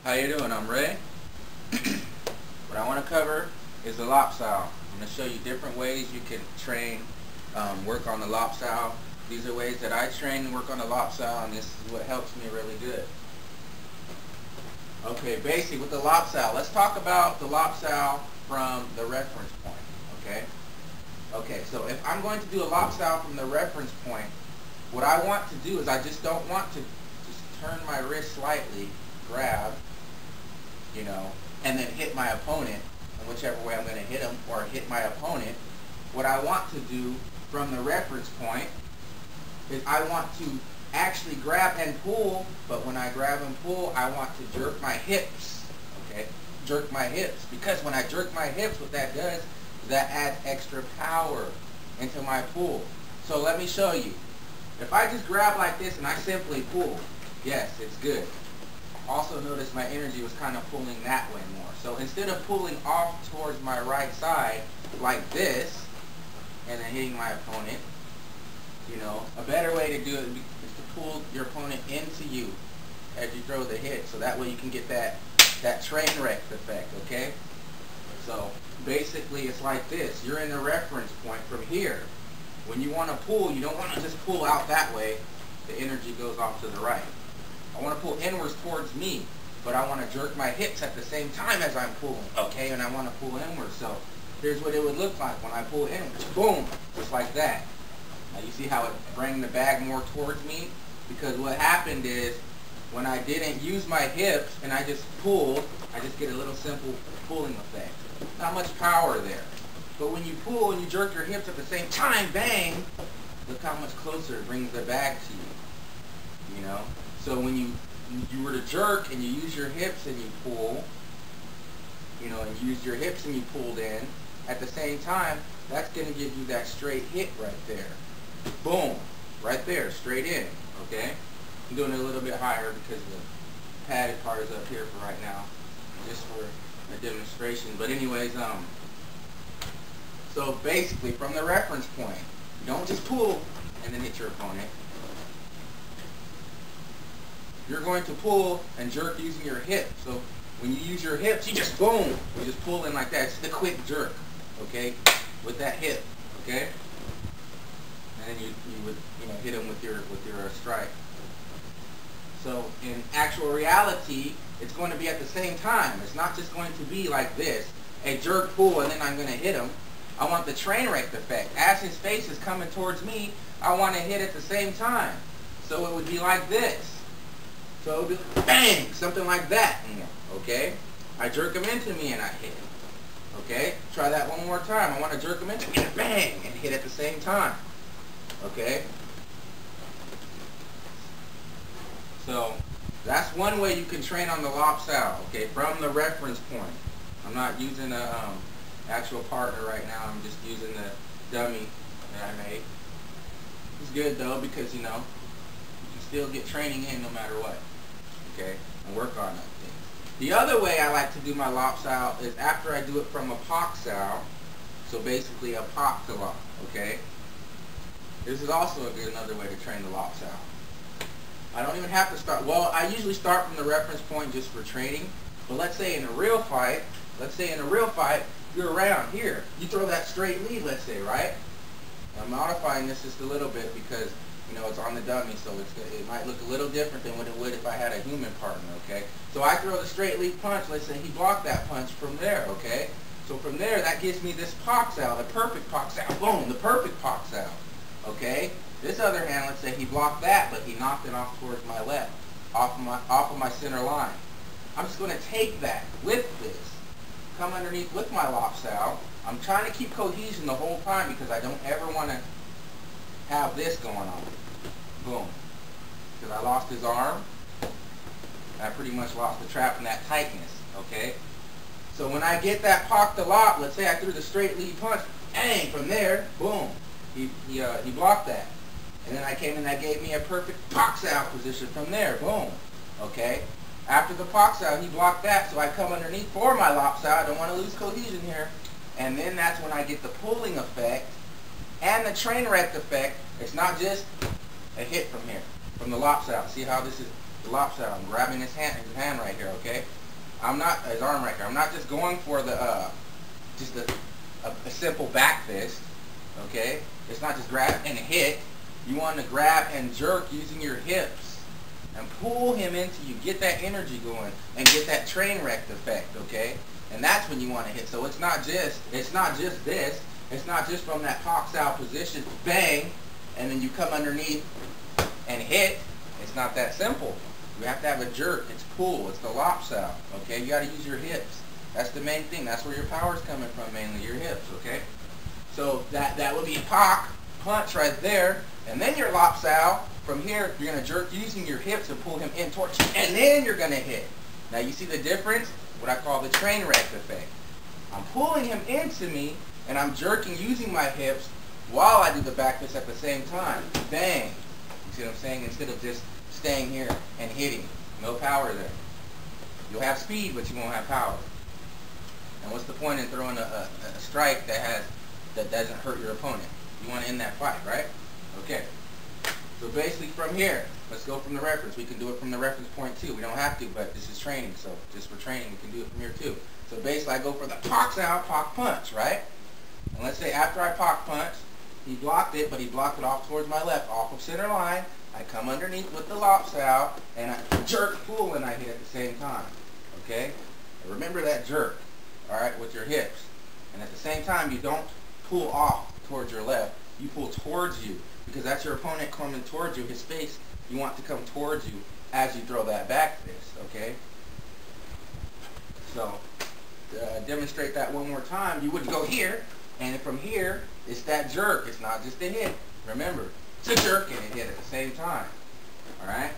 How you doing? I'm Ray. What I want to cover is the Lap Sau. I'm going to show you different ways you can train, work on the Lap Sau. These are ways that I train and work on the Lap Sau, and this is what helps me really good. Okay, basically with the Lap Sau, let's talk about the Lap Sau from the reference point. Okay, so if I'm going to do a Lap Sau from the reference point, what I want to do is I just don't want to just turn my wrist slightly, grab, and then hit my opponent, and whichever way I'm going to hit him, or hit my opponent. What I want to do from the reference point is I want to actually grab and pull, but when I grab and pull, I want to jerk my hips, jerk my hips, because when I jerk my hips, what that does is that adds extra power into my pull. So let me show you. If I just grab like this and I simply pull, yes, it's good. Also notice my energy was kind of pulling that way more. So instead of pulling off towards my right side like this and then hitting my opponent, a better way to do it is to pull your opponent into you as you throw the hit, so that way you can get that train wreck effect, okay? So basically it's like this. You're in the reference point from here. When you want to pull, you don't want to just pull out that way. The energy goes off to the right. I want to pull inwards towards me, but I want to jerk my hips at the same time as I'm pulling, okay? And I want to pull inwards. So here's what it would look like when I pull inwards. Boom! Just like that. Now you see how it bring the bag more towards me? Because what happened is when I didn't use my hips and I just pulled, I just get a little simple pulling effect. Not much power there. But when you pull and you jerk your hips at the same time, bang, look how much closer it brings the bag to you. So when you were to jerk and you use your hips and you pull, and you use your hips and you pulled in, at the same time, that's going to give you that straight hit right there. Boom. Right there, straight in, okay? I'm doing it a little bit higher because the padded part is up here for right now, just for a demonstration. But anyways, so basically from the reference point, you don't just pull and then hit your opponent. You're going to pull and jerk using your hips. So when you use your hips, you just boom, you just pull in like that. It's the quick jerk, okay, with that hip, okay. And then you would hit them with your strike. So in actual reality, it's going to be at the same time. It's not just going to be like this, a jerk pull and then I'm going to hit him. I want the train wreck effect. As his face is coming towards me, I want to hit at the same time. So it would be like this. So it would be bang, something like that. Okay? I jerk him into me and I hit him. Okay? Try that one more time. I want to jerk him into me and bang, and hit at the same time. Okay? So that's one way you can train on the Lap Sau, okay, from the reference point. I'm not using a actual partner right now. I'm just using the dummy that I made. It's good though because you can still get training in no matter what, okay, and work on that thing. The other way I like to do my Lap Sau is after I do it from a Pak Sau, so basically a Pak to Lap, okay. This is also another way to train the Lap Sau. I don't even have to start, well, I usually start from the reference point just for training, but let's say in a real fight, you're around here. You throw that straight lead, let's say, right? I'm modifying this just a little bit because, it's on the dummy, so it might look a little different than what it would if I had a human partner, okay? So I throw the straight lead punch, let's say he blocked that punch from there, okay? So from there, that gives me this Pak Sau, the perfect Pak Sau, boom, the perfect Pak Sau, okay? This other hand, let's say he blocked that, but he knocked it off towards my left, off of my center line. I'm just going to take that with this, come underneath with my Lap Sau. I'm trying to keep cohesion the whole time because I don't ever want to have this going on. Boom. Because I lost his arm. I pretty much lost the trap in that tightness, okay? So when I get that Pak to Lap, let's say I threw the straight lead punch, bang, from there, boom, he blocked that. And then I came and that gave me a perfect Pak Sau position from there, boom, okay? After the Pak Sau, he blocked that, so I come underneath for my Lap Sau. I don't want to lose cohesion here. And then that's when I get the pulling effect and the train wreck effect. It's not just a hit from here, from the Lap Sau. See how this is the Lap Sau. I'm grabbing his hand right here, okay? I'm not, his arm right here. I'm not just going for the, just a simple back fist, okay? It's not just grab and hit. You want to grab and jerk using your hips and pull him into you. Get that energy going and get that train wreck effect, okay? And that's when you want to hit. So it's not just this. It's not just from that Sau position, bang, and then you come underneath and hit. It's not that simple. You have to have a jerk. It's pull. It's the Lap Sau, okay? You got to use your hips. That's the main thing. That's where your power's coming from, mainly your hips, okay? So that would be punch right there, and then your Lap Sau. From here, you're going to jerk using your hips and pull him in towards you, and then you're going to hit. Now you see the difference? What I call the train wreck effect. I'm pulling him into me, and I'm jerking using my hips while I do the back fist at the same time. Bang. You see what I'm saying? Instead of just staying here and hitting. No power there. You'll have speed, but you won't have power. And what's the point in throwing a strike that doesn't hurt your opponent? You want to end that fight, right? Okay. So basically from here, let's go from the reference. We can do it from the reference point too. We don't have to, but this is training. So just for training, we can do it from here too. So basically I go for the Sau, punch, right? And let's say after I punch, he blocked it, but he blocked it off towards my left, off of center line. I come underneath with the Lap Sau, and I jerk, pull, and I hit at the same time. Okay? And remember that jerk, alright, with your hips. And at the same time, you don't pull off towards your left. You pull towards you, because that's your opponent coming towards you. His face, you want to come towards you as you throw that back fist, okay? So, demonstrate that one more time. You would go here, and from here, it's that jerk. It's not just a hit. Remember, it's a jerk and a hit at the same time. Alright?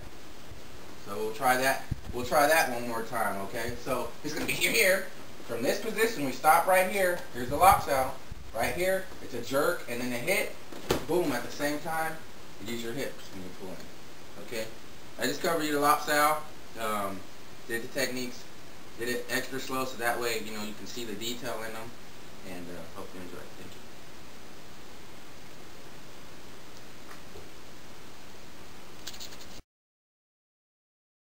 So we'll try that. We'll try that one more time, okay? So it's going to be here. From this position, we stop right here. Here's the Lap Sau. Right here, it's a jerk and then a hit. Boom, at the same time, you use your hips when you're pulling. Okay? I just covered you the Lap Sau. Did the techniques. Did it extra slow so that way, you know, you can see the detail in them. And hope you enjoy.